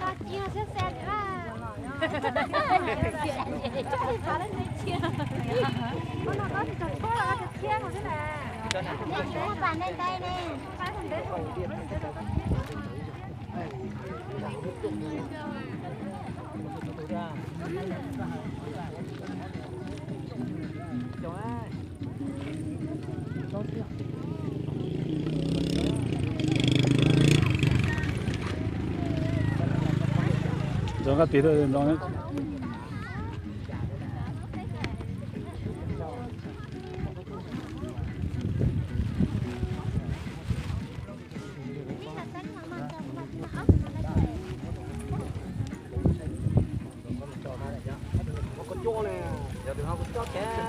Ta chia sẽ xe nữa là. Chắc thì phá lên đây chia. Con nó có thì chọn số là cái chia của thế này. Đây chỉ là bàn lên đây nè. Phải không đến rồi. Rồi cái tí thôi nó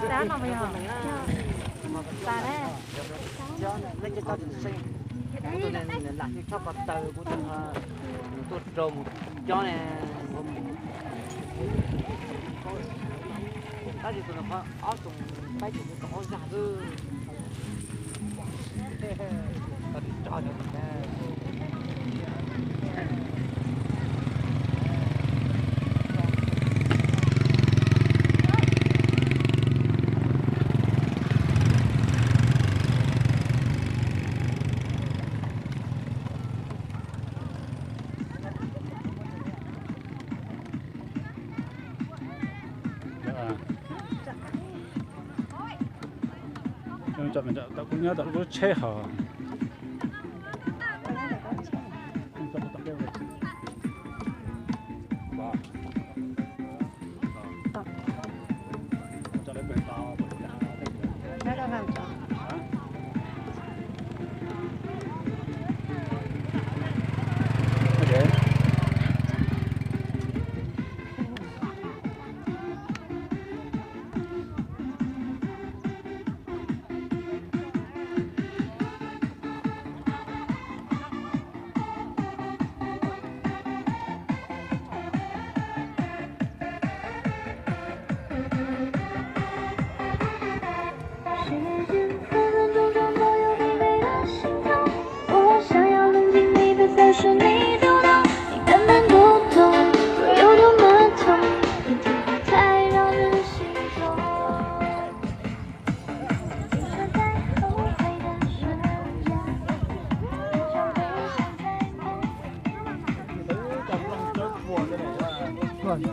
Đá mà bây giờ. Ta đấy. Cho nên cho sinh. Tôi nên là cái shop bắt đầu của tôi trồng cho này. Cái gì tôi nó có áo dùng tay chúng có giả cơ. Tôi cho được. mình tao cũng nhớ tao có chế hở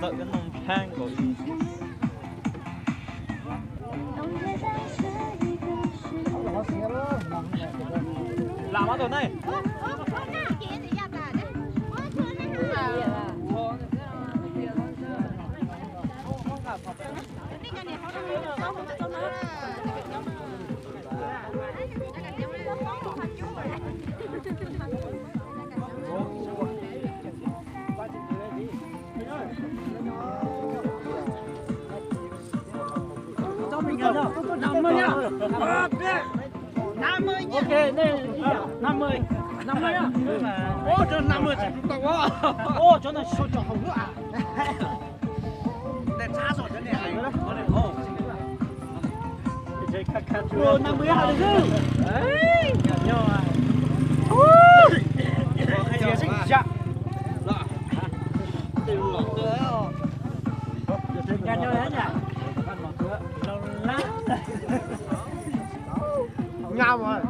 Vợ cái nông thang của làm ở chỗ này Ok, đây 50 nhá. Ô, cho 50 thì chúng ta quá. Ô, cho nó số cho hồng nữa à. Để trả rồi cái này nữa. Ô, 50 hả được chứ? Đấy, nhau à. Chia sinh chạm. Từ lọ nữa.กันnhau đấy nhỉ?กันlọ nữa. Lâu lắm. Nhau rồi.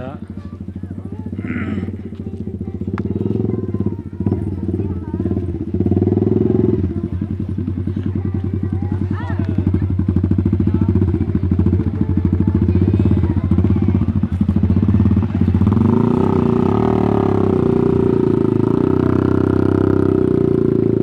Dạ.